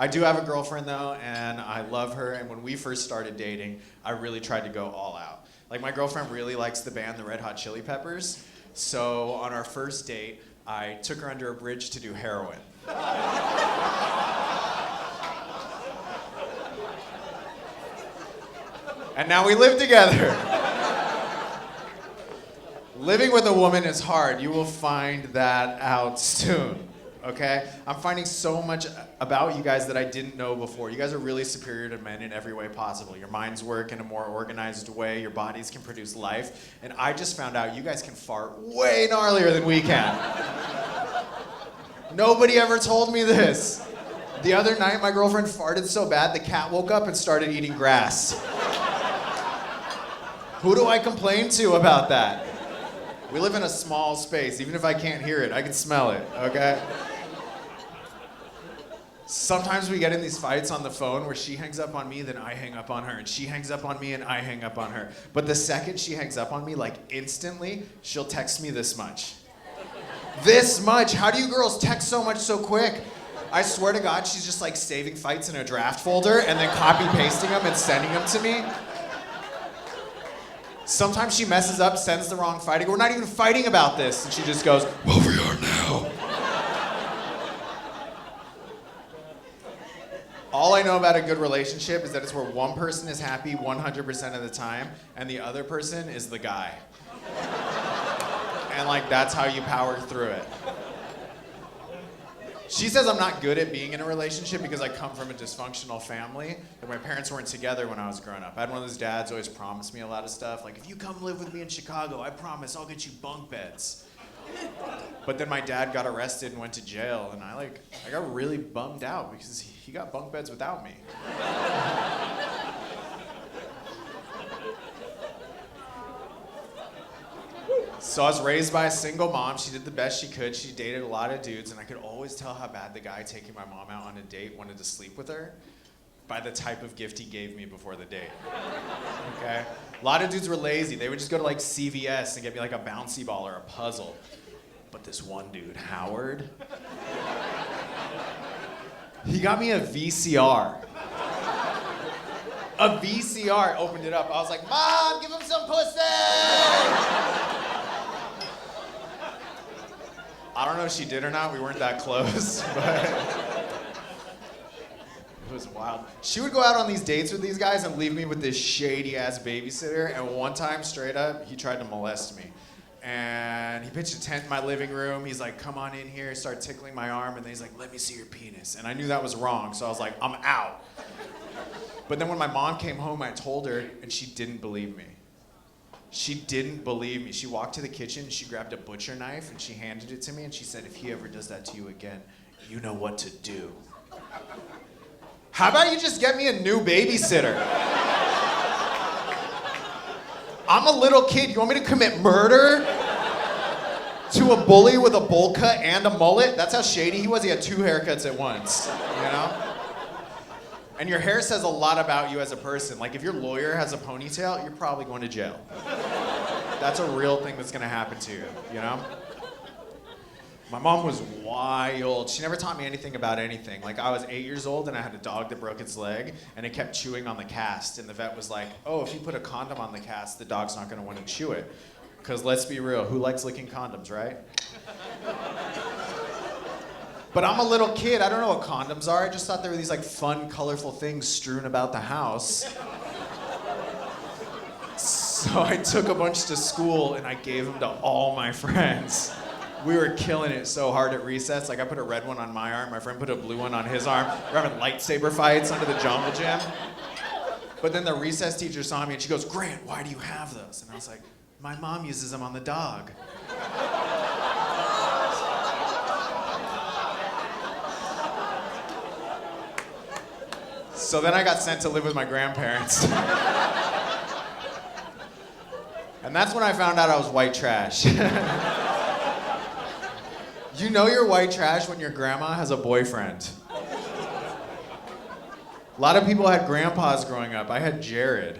I do have a girlfriend though, and I love her, and when we first started dating, I really tried to go all out. Like my girlfriend really likes the band the Red Hot Chili Peppers, so on our first date, I took her under a bridge to do heroin. And now we live together. Living with a woman is hard. You will find that out soon, okay? I'm finding so much about you guys that I didn't know before. You guys are really superior to men in every way possible. Your minds work in a more organized way. Your bodies can produce life. And I just found out you guys can fart way gnarlier than we can. Nobody ever told me this. The other night, my girlfriend farted so bad, the cat woke up and started eating grass. Who do I complain to about that? We live in a small space. Even if I can't hear it, I can smell it, okay? Sometimes we get in these fights on the phone where she hangs up on me, then I hang up on her, and she hangs up on me, and I hang up on her. But the second she hangs up on me, like instantly, she'll text me this much. This much? How do you girls text so much so quick? I swear to God, she's just like saving fights in a draft folder and then copy-pasting them and sending them to me. Sometimes she messes up, sends the wrong fight. I go, we're not even fighting about this. And she just goes, well, we are now. All I know about a good relationship is that it's where one person is happy 100% of the time, and the other person is the guy. And like, that's how you power through it. She says I'm not good at being in a relationship because I come from a dysfunctional family. Like my parents weren't together when I was growing up. I had one of those dads who always promised me a lot of stuff. Like, if you come live with me in Chicago, I promise I'll get you bunk beds. But then my dad got arrested and went to jail, and I got really bummed out because he got bunk beds without me. So I was raised by a single mom. She did the best she could. She dated a lot of dudes, and I could always tell how bad the guy taking my mom out on a date wanted to sleep with her by the type of gift he gave me before the date. Okay? A lot of dudes were lazy. They would just go to like CVS and get me like a bouncy ball or a puzzle. But this one dude, Howard, he got me a VCR. A VCR. Opened it up. I was like, Mom, give him some pussy! I don't know if she did or not. We weren't that close, but it was wild. She would go out on these dates with these guys and leave me with this shady-ass babysitter, and one time, straight up, he tried to molest me. And he pitched a tent in my living room. He's like, come on in here, start tickling my arm, and then he's like, let me see your penis. And I knew that was wrong, so I was like, I'm out. But then when my mom came home, I told her, and she didn't believe me. She didn't believe me. She walked to the kitchen, she grabbed a butcher knife, and she handed it to me, and she said, if he ever does that to you again, you know what to do. How about you just get me a new babysitter? I'm a little kid. You want me to commit murder to a bully with a bowl cut and a mullet? That's how shady he was. He had 2 haircuts at once, you know? And your hair says a lot about you as a person. Like, if your lawyer has a ponytail, you're probably going to jail. That's a real thing that's gonna happen to you, you know? My mom was wild. She never taught me anything about anything. Like, I was 8 years old and I had a dog that broke its leg, and it kept chewing on the cast. And the vet was like, oh, if you put a condom on the cast, the dog's not gonna wanna chew it. Because let's be real, who likes licking condoms, right? But I'm a little kid, I don't know what condoms are. I just thought they were these like fun, colorful things strewn about the house. So I took a bunch to school and I gave them to all my friends. We were killing it so hard at recess. Like, I put a red one on my arm, my friend put a blue one on his arm. We're having lightsaber fights under the jungle gym. But then the recess teacher saw me and she goes, Grant, why do you have those? And I was like, my mom uses them on the dog. So then I got sent to live with my grandparents. And that's when I found out I was white trash. You know you're white trash when your grandma has a boyfriend. A lot of people had grandpas growing up. I had Jared.